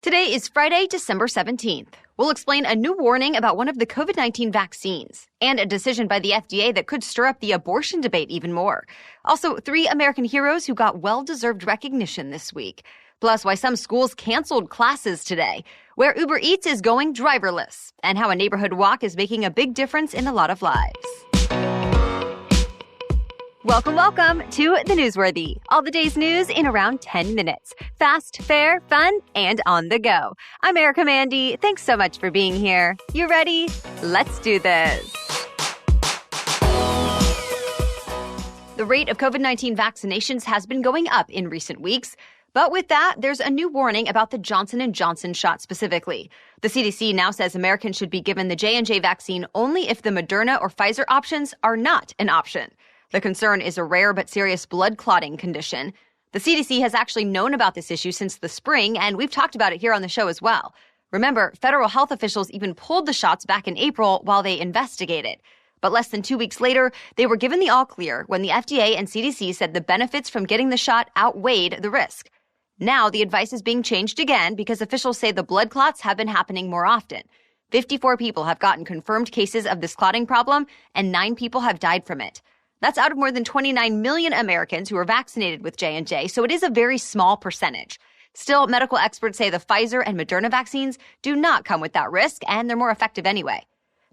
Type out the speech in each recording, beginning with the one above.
Today is Friday, December 17th. We'll explain a new warning about one of the COVID-19 vaccines and a decision by the FDA that could stir up the abortion debate even more. Also, 3 American heroes who got well-deserved recognition this week. Plus, why some schools canceled classes today, where Uber Eats is going driverless, and how a neighborhood walk is making a big difference in a lot of lives. Welcome to The Newsworthy. All the day's news in around 10 minutes. Fast, fair, fun, and on the go. I'm Erica Mandy. Thanks so much for being here. You ready? Let's do this. The rate of COVID-19 vaccinations has been going up in recent weeks. But with that, there's a new warning about the Johnson & Johnson shot specifically. The CDC now says Americans should be given the J&J vaccine only if the Moderna or Pfizer options are not an option. The concern is a rare but serious blood clotting condition. The CDC has actually known about this issue since the spring, and we've talked about it here on the show as well. Remember, federal health officials even pulled the shots back in April while they investigated. But less than 2 weeks later, they were given the all-clear when the FDA and CDC said the benefits from getting the shot outweighed the risk. Now, the advice is being changed again because officials say the blood clots have been happening more often. 54 people have gotten confirmed cases of this clotting problem, and 9 people have died from it. That's out of more than 29 million Americans who are vaccinated with J&J, so it is a very small percentage. Still, medical experts say the Pfizer and Moderna vaccines do not come with that risk, and they're more effective anyway.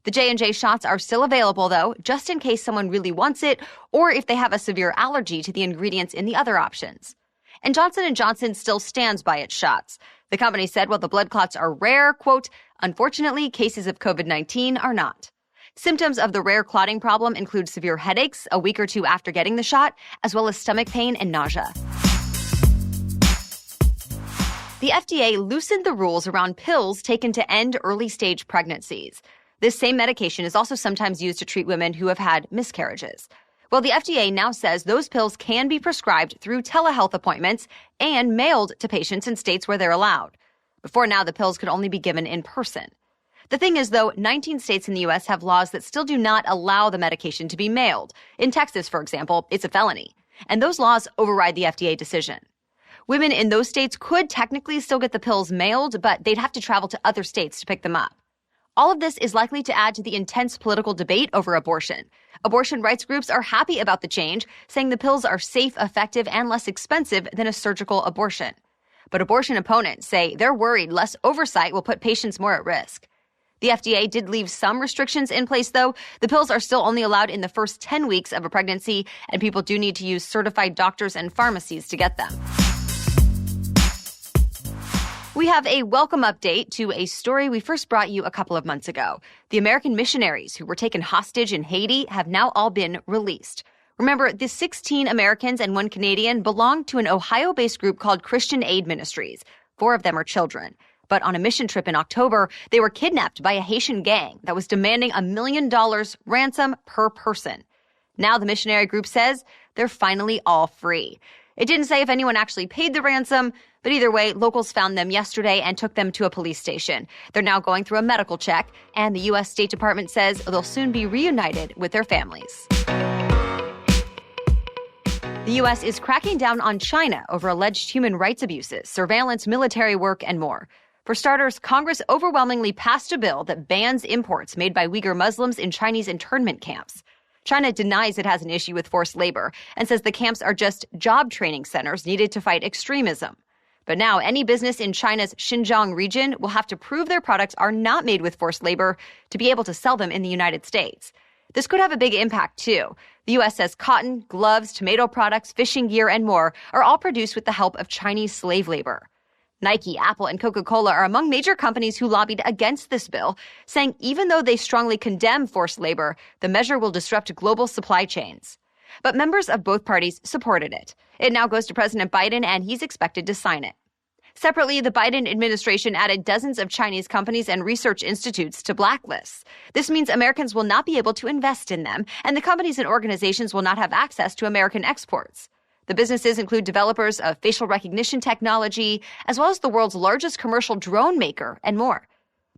The J&J shots are still available, though, just in case someone really wants it or if they have a severe allergy to the ingredients in the other options. And Johnson & Johnson still stands by its shots. The company said while the blood clots are rare, quote, unfortunately, cases of COVID-19 are not. Symptoms of the rare clotting problem include severe headaches a week or 2 after getting the shot, as well as stomach pain and nausea. The FDA loosened the rules around pills taken to end early-stage pregnancies. This same medication is also sometimes used to treat women who have had miscarriages. Well, the FDA now says those pills can be prescribed through telehealth appointments and mailed to patients in states where they're allowed. Before now, the pills could only be given in person. The thing is, though, 19 states in the U.S. have laws that still do not allow the medication to be mailed. In Texas, for example, it's a felony. And those laws override the FDA decision. Women in those states could technically still get the pills mailed, but they'd have to travel to other states to pick them up. All of this is likely to add to the intense political debate over abortion. Abortion rights groups are happy about the change, saying the pills are safe, effective, and less expensive than a surgical abortion. But abortion opponents say they're worried less oversight will put patients more at risk. The FDA did leave some restrictions in place, though. The pills are still only allowed in the first 10 weeks of a pregnancy, and people do need to use certified doctors and pharmacies to get them. We have a welcome update to a story we first brought you a couple of months ago. The American missionaries who were taken hostage in Haiti have now all been released. Remember, the 16 Americans and 1 Canadian belonged to an Ohio-based group called Christian Aid Ministries. 4 of them are children. But on a mission trip in October, they were kidnapped by a Haitian gang that was demanding $1 million ransom per person. Now the missionary group says they're finally all free. It didn't say if anyone actually paid the ransom, but either way, locals found them yesterday and took them to a police station. They're now going through a medical check, and the U.S. State Department says they'll soon be reunited with their families. The U.S. is cracking down on China over alleged human rights abuses, surveillance, military work, and more. For starters, Congress overwhelmingly passed a bill that bans imports made by Uyghur Muslims in Chinese internment camps. China denies it has an issue with forced labor and says the camps are just job training centers needed to fight extremism. But now any business in China's Xinjiang region will have to prove their products are not made with forced labor to be able to sell them in the United States. This could have a big impact, too. The U.S. says cotton, gloves, tomato products, fishing gear, and more are all produced with the help of Chinese slave labor. Nike, Apple, and Coca-Cola are among major companies who lobbied against this bill, saying even though they strongly condemn forced labor, the measure will disrupt global supply chains. But members of both parties supported it. It now goes to President Biden, and he's expected to sign it. Separately, the Biden administration added dozens of Chinese companies and research institutes to blacklists. This means Americans will not be able to invest in them, and the companies and organizations will not have access to American exports. The businesses include developers of facial recognition technology, as well as the world's largest commercial drone maker, and more.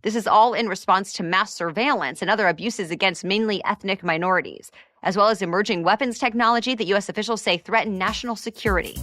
This is all in response to mass surveillance and other abuses against mainly ethnic minorities, as well as emerging weapons technology that U.S. officials say threaten national security.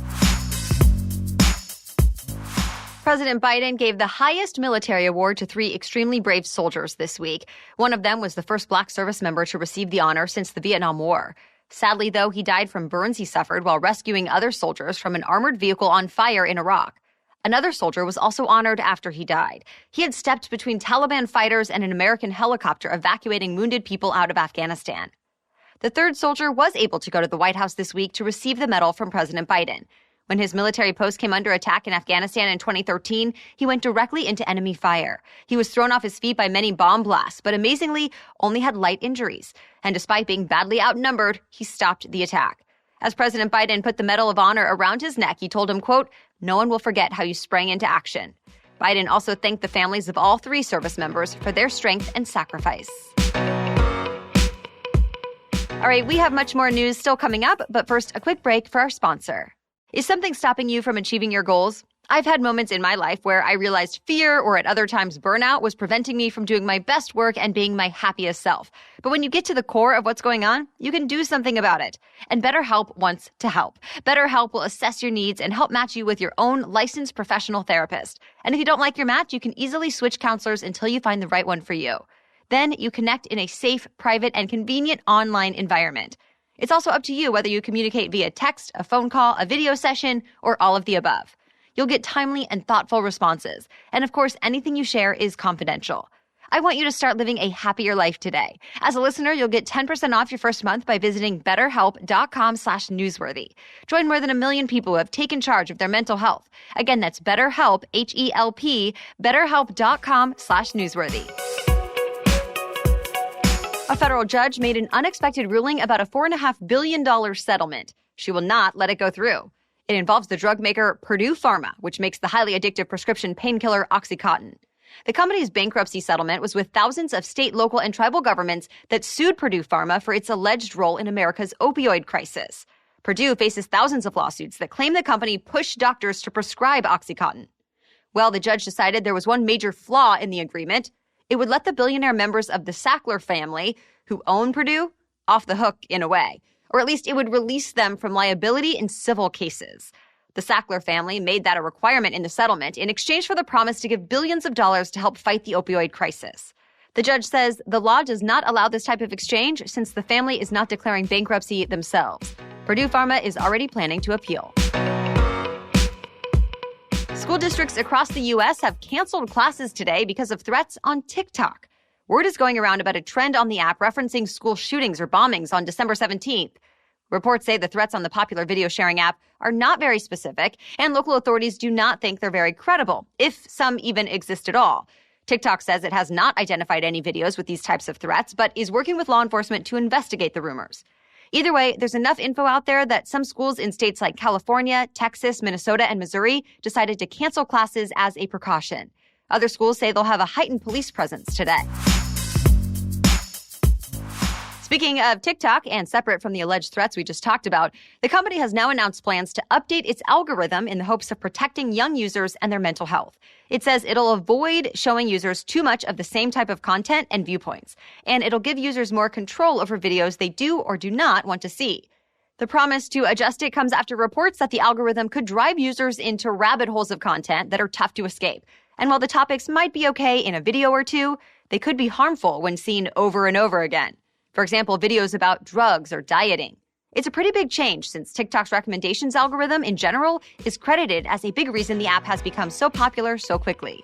President Biden gave the highest military award to 3 extremely brave soldiers this week. One of them was the first black service member to receive the honor since the Vietnam War. Sadly, though, he died from burns he suffered while rescuing other soldiers from an armored vehicle on fire in Iraq. Another soldier was also honored after he died. He had stepped between Taliban fighters and an American helicopter evacuating wounded people out of Afghanistan. The third soldier was able to go to the White House this week to receive the medal from President Biden. When his military post came under attack in Afghanistan in 2013, he went directly into enemy fire. He was thrown off his feet by many bomb blasts, but amazingly only had light injuries. And despite being badly outnumbered, he stopped the attack. As President Biden put the Medal of Honor around his neck, he told him, quote, "No one will forget how you sprang into action." Biden also thanked the families of all 3 service members for their strength and sacrifice. All right, we have much more news still coming up, but first, a quick break for our sponsor. Is something stopping you from achieving your goals? I've had moments in my life where I realized fear or at other times burnout was preventing me from doing my best work and being my happiest self. But when you get to the core of what's going on, you can do something about it. And BetterHelp wants to help. BetterHelp will assess your needs and help match you with your own licensed professional therapist. And if you don't like your match, you can easily switch counselors until you find the right one for you. Then you connect in a safe, private, and convenient online environment. It's also up to you whether you communicate via text, a phone call, a video session, or all of the above. You'll get timely and thoughtful responses. And of course, anything you share is confidential. I want you to start living a happier life today. As a listener, you'll get 10% off your first month by visiting betterhelp.com/newsworthy. Join more than 1 million people who have taken charge of their mental health. Again, that's BetterHelp, H-E-L-P, betterhelp.com/newsworthy. A federal judge made an unexpected ruling about a $4.5 billion settlement. She will not let it go through. It involves the drug maker Purdue Pharma, which makes the highly addictive prescription painkiller OxyContin. The company's bankruptcy settlement was with thousands of state, local, and tribal governments that sued Purdue Pharma for its alleged role in America's opioid crisis. Purdue faces thousands of lawsuits that claim the company pushed doctors to prescribe OxyContin. Well, the judge decided there was one major flaw in the agreement. It would let the billionaire members of the Sackler family, who own Purdue, off the hook in a way. Or at least it would release them from liability in civil cases. The Sackler family made that a requirement in the settlement in exchange for the promise to give billions of dollars to help fight the opioid crisis. The judge says the law does not allow this type of exchange since the family is not declaring bankruptcy themselves. Purdue Pharma is already planning to appeal. School districts across the U.S. have canceled classes today because of threats on TikTok. Word is going around about a trend on the app referencing school shootings or bombings on December 17th. Reports say the threats on the popular video sharing app are not very specific, and local authorities do not think they're very credible, if some even exist at all. TikTok says it has not identified any videos with these types of threats, but is working with law enforcement to investigate the rumors. Either way, there's enough info out there that some schools in states like California, Texas, Minnesota, and Missouri decided to cancel classes as a precaution. Other schools say they'll have a heightened police presence today. Speaking of TikTok, and separate from the alleged threats we just talked about, the company has now announced plans to update its algorithm in the hopes of protecting young users and their mental health. It says it'll avoid showing users too much of the same type of content and viewpoints, and it'll give users more control over videos they do or do not want to see. The promise to adjust it comes after reports that the algorithm could drive users into rabbit holes of content that are tough to escape. And while the topics might be okay in a video or two, they could be harmful when seen over and over again. For example, videos about drugs or dieting. It's a pretty big change since TikTok's recommendations algorithm in general is credited as a big reason the app has become so popular so quickly.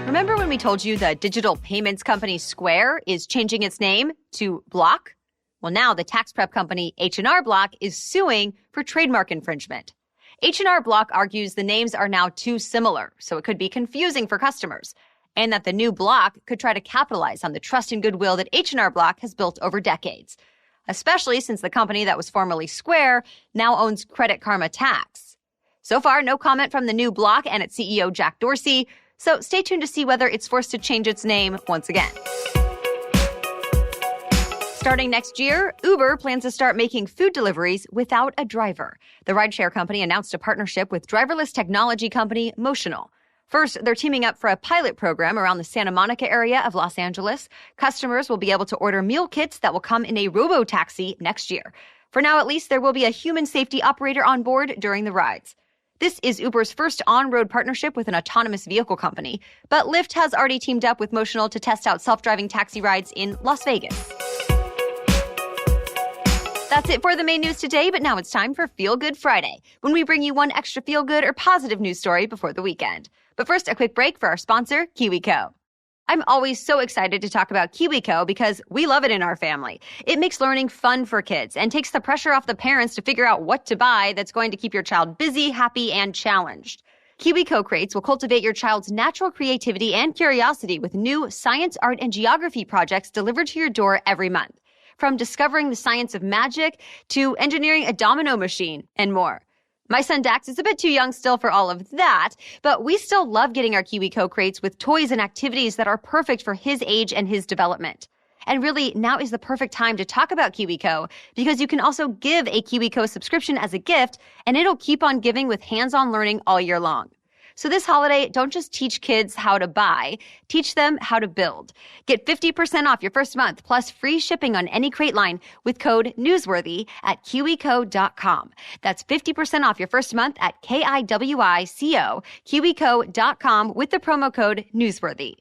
Remember when we told you the digital payments company Square is changing its name to Block? Well, now the tax prep company H&R Block is suing for trademark infringement. H&R Block argues the names are now too similar, so it could be confusing for customers, and that the new Block could try to capitalize on the trust and goodwill that H&R Block has built over decades, especially since the company that was formerly Square now owns Credit Karma Tax. So far, no comment from the new Block and its CEO Jack Dorsey, so stay tuned to see whether it's forced to change its name once again. Starting next year, Uber plans to start making food deliveries without a driver. The rideshare company announced a partnership with driverless technology company Motional. First, they're teaming up for a pilot program around the Santa Monica area of Los Angeles. Customers will be able to order meal kits that will come in a robo-taxi next year. For now, at least, there will be a human safety operator on board during the rides. This is Uber's first on-road partnership with an autonomous vehicle company, but Lyft has already teamed up with Motional to test out self-driving taxi rides in Las Vegas. That's it for the main news today, but now it's time for Feel Good Friday, when we bring you one extra feel-good or positive news story before the weekend. But first, a quick break for our sponsor, KiwiCo. I'm always so excited to talk about KiwiCo because we love it in our family. It makes learning fun for kids and takes the pressure off the parents to figure out what to buy that's going to keep your child busy, happy, and challenged. KiwiCo Crates will cultivate your child's natural creativity and curiosity with new science, art, and geography projects delivered to your door every month. From discovering the science of magic to engineering a domino machine and more. My son Dax is a bit too young still for all of that, but we still love getting our KiwiCo crates with toys and activities that are perfect for his age and his development. And really, now is the perfect time to talk about KiwiCo because you can also give a KiwiCo subscription as a gift, and it'll keep on giving with hands-on learning all year long. So this holiday, don't just teach kids how to buy, teach them how to build. Get 50% off your first month plus free shipping on any crate line with code newsworthy at kiwico.com. That's 50% off your first month at KIWICO, kiwico.com with the promo code newsworthy.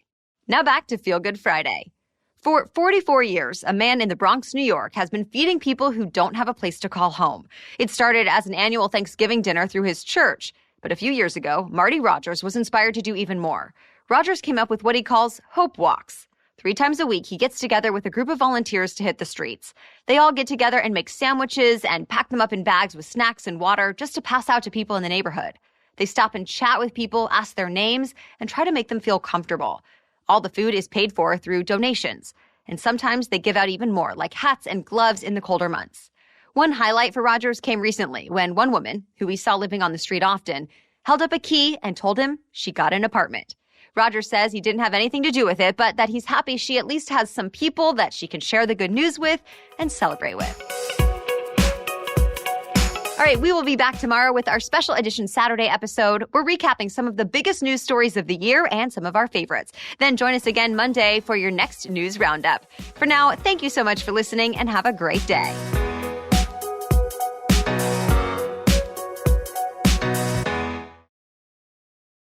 Now back to Feel Good Friday. For 44 years, a man in the Bronx, New York, has been feeding people who don't have a place to call home. It started as an annual Thanksgiving dinner through his church. But a few years ago, Marty Rogers was inspired to do even more. Rogers came up with what he calls Hope Walks. 3 times a week, he gets together with a group of volunteers to hit the streets. They all get together and make sandwiches and pack them up in bags with snacks and water just to pass out to people in the neighborhood. They stop and chat with people, ask their names, and try to make them feel comfortable. All the food is paid for through donations. And sometimes they give out even more, like hats and gloves in the colder months. One highlight for Rogers came recently when one woman, who he saw living on the street often, held up a key and told him she got an apartment. Rogers says he didn't have anything to do with it, but that he's happy she at least has some people that she can share the good news with and celebrate with. All right, we will be back tomorrow with our special edition Saturday episode. We're recapping some of the biggest news stories of the year and some of our favorites. Then join us again Monday for your next news roundup. For now, thank you so much for listening and have a great day.